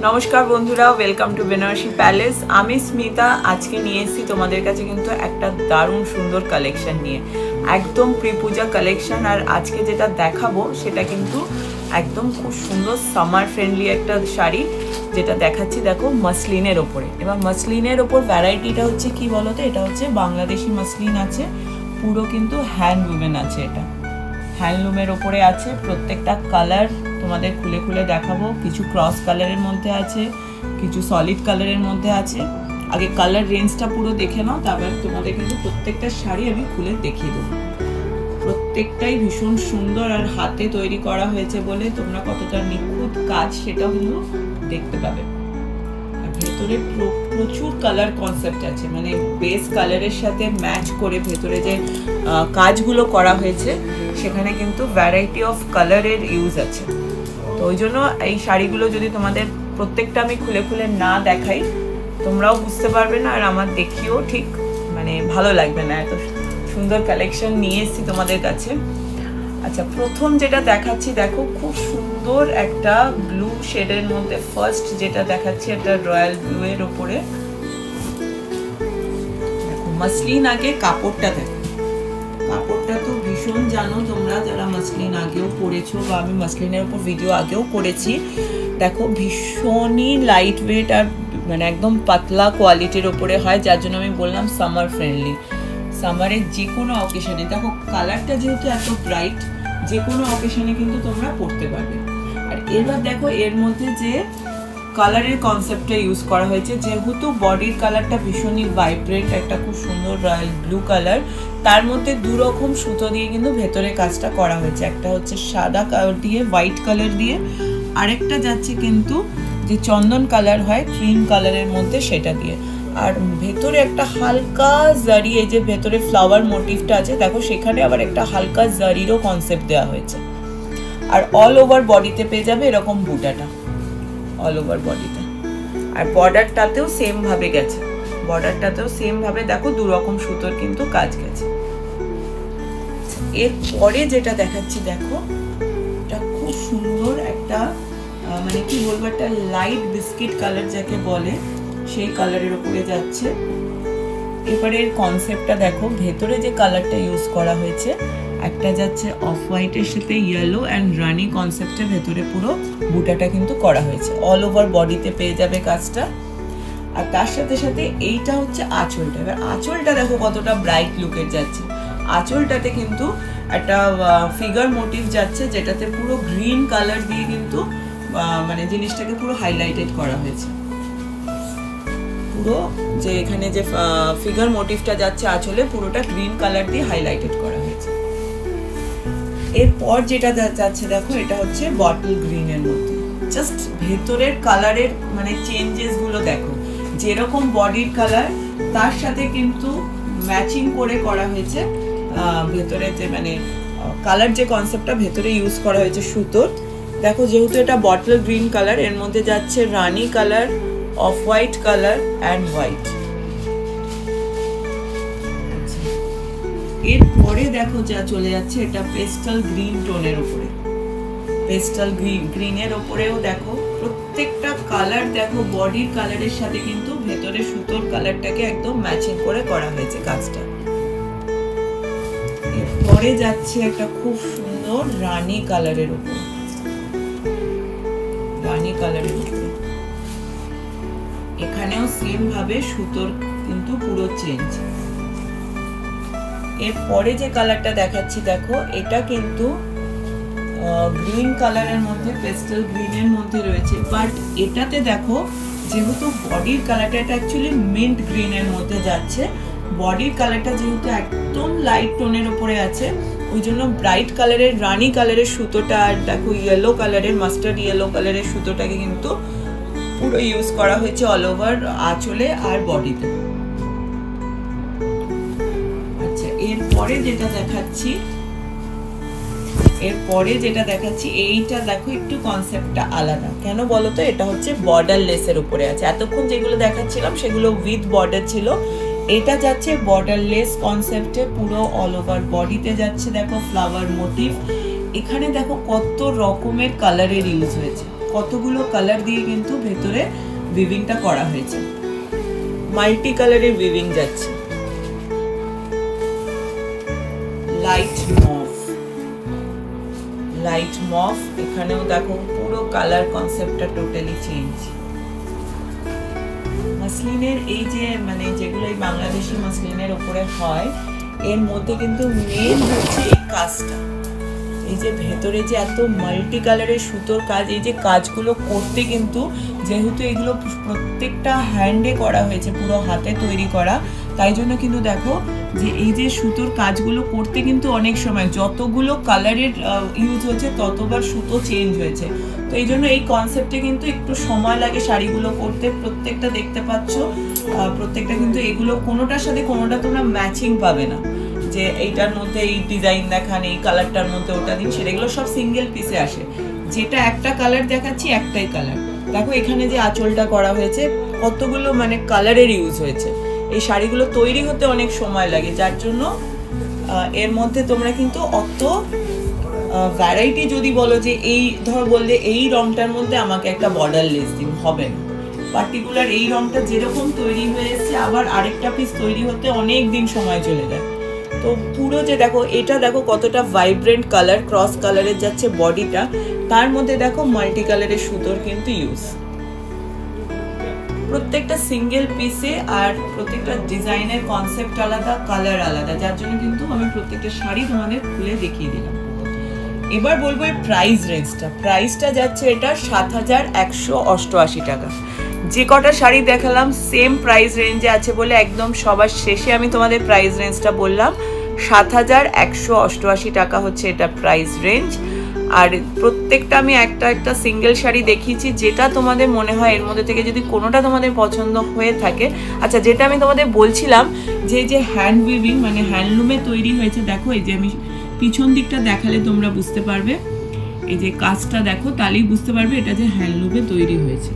নমস্কার বন্ধুরা, welcome to Banarasi palace. আমি স্মিতা। আজকে নিয়ে এসেছি তোমাদের কাছে কিন্তু একটা দারুণ সুন্দর কালেকশন নিয়ে, একদম প্রি পূজা কালেকশন। আর আজকে যেটা দেখাবো সেটা কিন্তু একদম খুব সুন্দর সামার ফ্রেন্ডলি একটা শাড়ি, যেটা দেখাচ্ছি দেখো মাসলিনের ওপরে। এবার মাসলিনের ওপর ভ্যারাইটিটা হচ্ছে কি বলতো, এটা হচ্ছে বাংলাদেশি মাসলিন আছে, পুরো কিন্তু হ্যান্ডলুমেন আছে, এটা হ্যান্ডলুমের ওপরে আছে। প্রত্যেকটা কালার তোমাদের খুলে খুলে দেখাবো। কিছু ক্রস কালারের মধ্যে আছে, কিছু সলিড কালারের মধ্যে আছে। আগে কালার রেঞ্জটা পুরো দেখে নাও, তারপর তোমাদের কিন্তু প্রত্যেকটা শাড়ি আমি খুলে দেখিয়ে দেবো। প্রত্যেকটাই ভীষণ সুন্দর আর হাতে তৈরি করা হয়েছে বলে তোমরা কতটা নিখুঁত কাজ সেটাও কিন্তু দেখতে পাবে। আর ভেতরে প্রচুর কালার কনসেপ্ট আছে, মানে বেস কালারের সাথে ম্যাচ করে ভেতরে যে কাজগুলো করা হয়েছে সেখানে কিন্তু ভ্যারাইটি অফ কালারের ইউজ আছে। তো ওই জন্য এই শাড়িগুলো যদি তোমাদের প্রত্যেকটা আমি খুলে খুলে না দেখাই তোমরাও বুঝতে পারবে না, আর আমার দেখিও ঠিক মানে ভালো লাগবে না। এত সুন্দর কালেকশন নিয়ে এসেছি তোমাদের কাছে। আচ্ছা, প্রথম যেটা দেখাচ্ছি দেখো, খুব সুন্দর একটা ব্লু শেডের মধ্যে ফার্স্ট যেটা দেখাচ্ছি, একটা রয়্যাল ব্লু এর ওপরে দেখো মাসলিন। আগে কাপড়টা দেখো, কাপড়টা তো ভীষণ জানো তোমরা যারা মাসলিন আগেও পরেছো, বা আমি মাসলিনের উপর ভিডিও আগেও করেছি। দেখো ভীষণই লাইট ওয়েট আর মানে একদম পাতলা কোয়ালিটির ওপরে হয়, যার জন্য আমি বললাম সামার ফ্রেন্ডলি। সামারের যে কোনো অকেশনে দেখো কালারটা যেহেতু এত ব্রাইট, যে কোনো অকেশনে কিন্তু তোমরা পরতে পারবে। আর এবার দেখো এর মধ্যে যে কালারের কনসেপ্টটা ইউজ করা হয়েছে, যেহেতু বডির কালারটা ভীষণই ভাইব্রেন্ট, একটা খুব সুন্দর রয়্যাল ব্লু কালার, তার মধ্যে দু রকম সুতো দিয়ে কিন্তু ভেতরে কাজটা করা হয়েছে। একটা হচ্ছে সাদা কালার দিয়ে, হোয়াইট কালার দিয়ে, আরেকটা যাচ্ছে কিন্তু যে চন্দন কালার হয় ক্রিম কালারের মধ্যে, সেটা দিয়ে। আর ভেতরে একটা হালকা জারি, এই যে ভেতরে ফ্লাওয়ার মোটিভটা আছে দেখো, সেখানে আবার একটা হালকা জারিরও কনসেপ্ট দেওয়া হয়েছে। আর অল ওভার বডিতে পেয়ে যাবে এরকম বুটাটা, অল ওভার বডিতে। আর বর্ডারটাতেও সেম ভাবে গেছে, বর্ডারটাতেও সেম ভাবে দেখো দু রকম সুতোর কিন্তু কাজ গেছে। এরপরে যেটা দেখাচ্ছি দেখো, এটা খুব সুন্দর একটা মানে কি বলবো, একটা লাইট বিস্কিট কালার যাকে বলে সেই কালারের উপরে যাচ্ছে। এবারে এর কনসেপ্টটা দেখো, ভেতরে যে কালারটা ইউজ করা হয়েছে, একটা যাচ্ছে অফ হোয়াইটের সাথে ইয়েলো অ্যান্ড রানি কনসেপ্টে ভেতরে পুরো বুটাটা কিন্তু করা হয়েছে। অল ওভার বডিতে পেয়ে যাবে কাজটা। আর তার সাথে সাথে এইটা হচ্ছে আঁচলটা। এবার আঁচলটা দেখো কতটা ব্রাইট লুকের যাচ্ছে। আঁচলটাতে কিন্তু একটা ফিগার মোটিভ যাচ্ছে, যেটাতে পুরো গ্রিন কালার দিয়ে কিন্তু মানে জিনিসটাকে পুরো হাইলাইটেড করা হয়েছে। পুরো যে এখানে যে ফিগার মোটিভটা যাচ্ছে আঁচলে, পুরোটা গ্রিন কালার দিয়ে হাইলাইটেড করা হয়েছে। এরপর যেটা যাচ্ছে দেখো, এটা হচ্ছে বটল গ্রিনের মধ্যে। জাস্ট ভেতরের কালারের মানে চেঞ্জেস গুলো দেখো, যেরকম বডির কালার তার সাথে কিন্তু ম্যাচিং করে করা হয়েছে। ভেতরে যে মানে কালার যে কনসেপ্টটা ভেতরে ইউজ করা হয়েছে সুতোর, দেখো যেহেতু এটা বটল গ্রিন কালার, এর মধ্যে যাচ্ছে rani colour, off white colour and white. এরপরে দেখো যা চলে যাচ্ছে, এটা পেস্টাল গ্রিন টোনের উপরে। পেস্টাল গ্রিনের উপরেও দেখো প্রত্যেকটা কালার দেখো বডির কালারের সাথে কিন্তু ভেতরে সুতোর কালারটাকে একদম ম্যাচিং করে করা হয়েছে কাজটা। এরপরে যাচ্ছে একটা খুব সুন্দর রানি কালারের উপর, রানি কালারের উপরে এখানেও সেম ভাবে সুতোর কিন্তু পুরো চেঞ্জ। এরপরে যে কালারটা দেখাচ্ছি দেখো, এটা কিন্তু গ্রিন কালারের মধ্যে, পেস্টেল গ্রিনের মধ্যে রয়েছে, বাট এটাতে দেখো যেহেতু বডির কালারটা, এটা অ্যাকচুয়ালি মিন্ট গ্রিনের মধ্যে যাচ্ছে। বডির কালারটা যেহেতু একদম লাইট টোনের উপরে আছে, ওই জন্য ব্রাইট কালারের রানি কালারের সুতোটা, আর দেখো ইয়েলো কালারের, মাস্টার্ড ইয়েলো কালারের সুতোটাকে কিন্তু পুরো ইউজ করা হয়েছে অল ওভার আঁচলে আর বডিতে। আচ্ছা, এরপরে যেটা দেখাচ্ছি, এইটা দেখো একটু কনসেপ্টটা আলাদা। কেন বলো তো, এটা হচ্ছে বর্ডার লেসের উপরে আছে। এতক্ষণ যেগুলো দেখাচ্ছিলাম সেগুলো উইথ বর্ডার ছিল, এটা যাচ্ছে বর্ডার লেস কনসেপ্টে, পুরো অল ওভার বডিতে যাচ্ছে। দেখো ফ্লাওয়ার মোটিভ, এখানে দেখো কত রকমের কালারের ইউজ হয়েছে। কতগুলো কালার দিয়ে কিন্তু ভেতরে উইভিংটা করা হয়েছে, মাল্টি কালারের উইভিং যাচ্ছে। লাইট মফ, এখানেও দেখো পুরো কালার কনসেপ্টটা টোটালি চেঞ্জ। মাসলিনের এই যে মানে যেগুলো এই বাংলাদেশি মাসলিনের উপরে হয়, এর মধ্যে কিন্তু মেন হচ্ছে এই কাজটা। এই যে ভেতরে যে এত মাল্টি কালারের সুতোর কাজ, এই যে কাজগুলো করতে কিন্তু যেহেতু এগুলো প্রত্যেকটা হ্যান্ডে করা হয়েছে, পুরো হাতে তৈরি করা, তাই জন্য কিন্তু দেখো যে এই যে সুতোর কাজগুলো করতে কিন্তু অনেক সময় যতগুলো কালারের ইউজ হচ্ছে ততবার সুতো চেঞ্জ হয়েছে। তো এই জন্য এই কনসেপ্টে কিন্তু একটু সময় লাগে শাড়িগুলো করতে। প্রত্যেকটা দেখতে পাচ্ছ, প্রত্যেকটা কিন্তু এগুলো কোনোটার সাথে কোনোটা তোমরা ম্যাচিং পাবে না, যে এইটার মধ্যে এই ডিজাইন দেখান, এই কালারটার মধ্যে ওটা দিন, সেগুলো সব সিঙ্গেল পিসে আসে। যেটা একটা কালার দেখাচ্ছি একটাই কালার। দেখো এখানে যে আঁচলটা করা হয়েছে, কতগুলো মানে কালারের ইউজ হয়েছে। এই শাড়িগুলো তৈরি হতে অনেক সময় লাগে, যার জন্য এর মধ্যে তোমরা কিন্তু অত ভ্যারাইটি যদি বলো যে এই ধর বললে এই রংটার মধ্যে আমাকে একটা বর্ডার লেস দিন, হবে না। পার্টিকুলার এই রংটা যেরকম তৈরি হয়ে এসছে, আবার আরেকটা পিস তৈরি হতে অনেক দিন সময় চলে যায়। তো পুরো যে দেখো এটা দেখো কতটা ভাইব্রেন্ট কালার, ক্রস কালারের যাচ্ছে বডিটা, তার মধ্যে দেখো মাল্টি কালারের সুতোর কিন্তু ইউজ। প্রত্যেকটা সিঙ্গেল পিসে আর প্রত্যেকটা ডিজাইনের কনসেপ্ট আলাদা, কালার আলাদা, যার জন্য কিন্তু আমি প্রত্যেকটা শাড়ি তোমাদের খুলে দেখিয়ে দিলাম। এবার বলবো এই প্রাইস রেঞ্জটা। প্রাইসটা যাচ্ছে এটা ৭১৮৮ টাকা। যে কটা শাড়ি দেখালাম সেম প্রাইস রেঞ্জে আছে বলে একদম সবার শেষে আমি তোমাদের প্রাইস রেঞ্জটা বললাম। ৭১৮৮ টাকা হচ্ছে এটা প্রাইস রেঞ্জ। আর প্রত্যেকটা আমি একটা সিঙ্গেল শাড়ি দেখিয়েছি, যেটা তোমাদের মনে হয় এর মধ্যে থেকে যদি কোনোটা তোমাদের পছন্দ হয়ে থাকে। আচ্ছা, যেটা আমি তোমাদের বলছিলাম যে হ্যান্ড উইভিং মানে হ্যান্ডলুমে তৈরি হয়েছে, দেখো এই যে আমি পিছন দিকটা দেখালে তোমরা বুঝতে পারবে, এই যে কাজটা দেখো তাহলেই বুঝতে পারবে এটা যে হ্যান্ডলুমে তৈরি হয়েছে।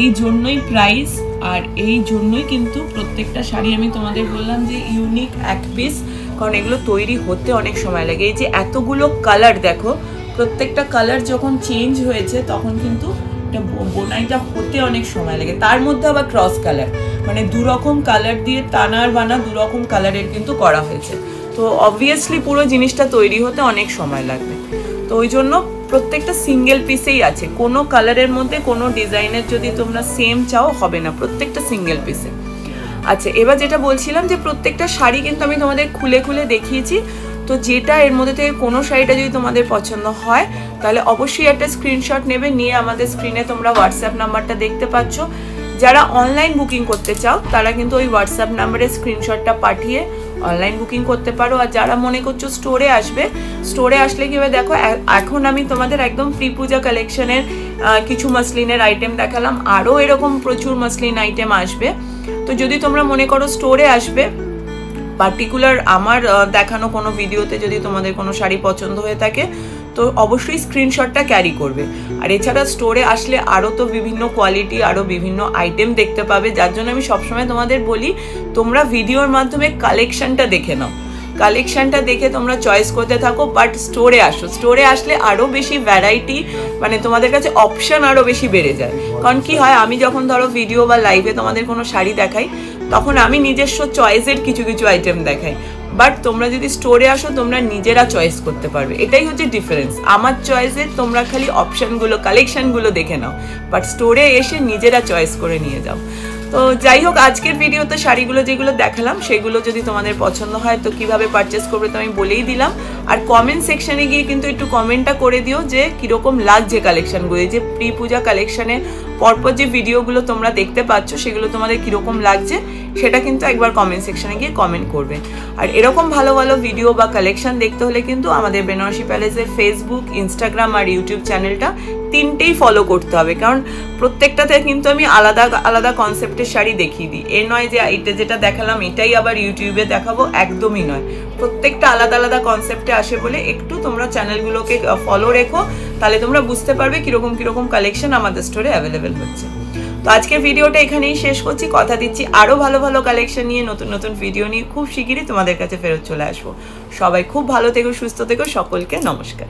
এই জন্যই প্রাইস, আর এই জন্যই কিন্তু প্রত্যেকটা শাড়ি আমি তোমাদের বললাম যে ইউনিক এক পিস, কারণ এগুলো তৈরি হতে অনেক সময় লাগে। এই যে এতগুলো কালার দেখো, প্রত্যেকটা কালার যখন চেঞ্জ হয়েছে তখন কিন্তু এটা বোনাইটা হতে অনেক সময় লাগে। তার মধ্যে আবার ক্রস কালার, মানে দুরকম কালার দিয়ে টানার বানা দুরকম কালারের কিন্তু করা হয়েছে। তো অবভিয়াসলি পুরো জিনিসটা তৈরি হতে অনেক সময় লাগবে। তো ওই জন্য প্রত্যেকটা সিঙ্গেল পিসেই আছে, কোনো কালারের মধ্যে কোনো ডিজাইনের যদি তোমরা সেম চাও হবে না, প্রত্যেকটা সিঙ্গেল পিসে। আচ্ছা, এবার যেটা বলছিলাম যে প্রত্যেকটা শাড়ি কিন্তু আমি তোমাদের খুলে খুলে দেখিয়েছি। তো যেটা এর মধ্যে থেকে কোনো শাড়িটা যদি তোমাদের পছন্দ হয় তাহলে অবশ্যই একটা স্ক্রিনশট নেবে, নিয়ে আমাদের স্ক্রিনে তোমরা হোয়াটসঅ্যাপ নাম্বারটা দেখতে পাচ্ছ। যারা অনলাইন বুকিং করতে চাও তারা কিন্তু ওই হোয়াটসঅ্যাপ নাম্বারে স্ক্রিনশটটা পাঠিয়ে অনলাইন বুকিং করতে পারো। আর যারা মনে করছো স্টোরে আসবে, স্টোরে আসলে কি হবে দেখো, এখন আমি তোমাদের একদম প্রি পূজা কালেকশনের কিছু মাসলিনের আইটেম দেখালাম, আরও এরকম প্রচুর মাসলিন আইটেম আসবে। তো যদি তোমরা মনে করো স্টোরে আসবে, পার্টিকুলার আমার দেখানো কোনো ভিডিওতে যদি তোমাদের কোনো শাড়ি পছন্দ হয়ে থাকে তো অবশ্যই স্ক্রিনশটটা ক্যারি করবে। আর এছাড়া স্টোরে আসলে আরও তো বিভিন্ন কোয়ালিটি, আরও বিভিন্ন আইটেম দেখতে পাবে, যার জন্য আমি সবসময় তোমাদের বলি তোমরা ভিডিওর মাধ্যমে কালেকশনটা দেখে নাও, কালেকশনটা দেখে তোমরা চয়েস করতে থাকো। বাট স্টোরে আসো, স্টোরে আসলে আরও বেশি ভ্যারাইটি, মানে তোমাদের কাছে অপশান আরও বেশি বেড়ে যায়। কারণ কি হয়, আমি যখন ধরো ভিডিও বা লাইভে তোমাদের কোনো শাড়ি দেখাই তখন আমি নিজস্ব চয়েসের কিছু কিছু আইটেম দেখাই, বাট তোমরা যদি স্টোরে আসো তোমরা নিজেরা চয়েস করতে পারবে, এটাই হচ্ছে ডিফারেন্স। আমার চয়েসে তোমরা খালি অপশানগুলো কালেকশানগুলো দেখে নাও, বাট স্টোরে এসে নিজেরা চয়েস করে নিয়ে যাও। তো যাই হোক, আজকের ভিডিওতে শাড়িগুলো যেগুলো দেখালাম সেগুলো যদি তোমাদের পছন্দ হয় তো কিভাবে পারচেস করবে তো আমি বলেই দিলাম। আর কমেন্ট সেকশানে গিয়ে কিন্তু একটু কমেন্টটা করে দিও যে কীরকম লাগছে কালেকশানগুলো, যে প্রি পূজা কালেকশানে পরপর যে ভিডিওগুলো তোমরা দেখতে পাচ্ছ সেগুলো তোমাদের কীরকম লাগছে সেটা কিন্তু একবার কমেন্ট সেকশানে গিয়ে কমেন্ট করবে। আর এরকম ভালো ভালো ভিডিও বা কালেকশান দেখতে হলে কিন্তু আমাদের বেনারসি প্যালেসের ফেসবুক, ইনস্টাগ্রাম আর ইউটিউব চ্যানেলটা তিনটেই ফলো করতে হবে, কারণ প্রত্যেকটাতে কিন্তু আমি আলাদা আলাদা কনসেপ্টের শাড়ি দেখিয়ে দিই। এ নয় যে এটা যেটা দেখালাম এটাই আবার ইউটিউবে দেখাবো, একদমই নয়। প্রত্যেকটা আলাদা আলাদা কনসেপ্টে আসে বলে একটু তোমরা চ্যানেলগুলোকে ফলো রেখো, তাহলে তোমরা বুঝতে পারবে কীরকম কীরকম কালেকশন আমাদের স্টোরে অ্যাভেলেবেল হচ্ছে। তো আজকের ভিডিওটা এখানেই শেষ করছি, কথা দিচ্ছি আরও ভালো ভালো কালেকশন নিয়ে নতুন নতুন ভিডিও নিয়ে খুব শিগগিরই তোমাদের কাছে ফেরত চলে আসবো। সবাই খুব ভালো থেকো, সুস্থ থেকো, সকলকে নমস্কার।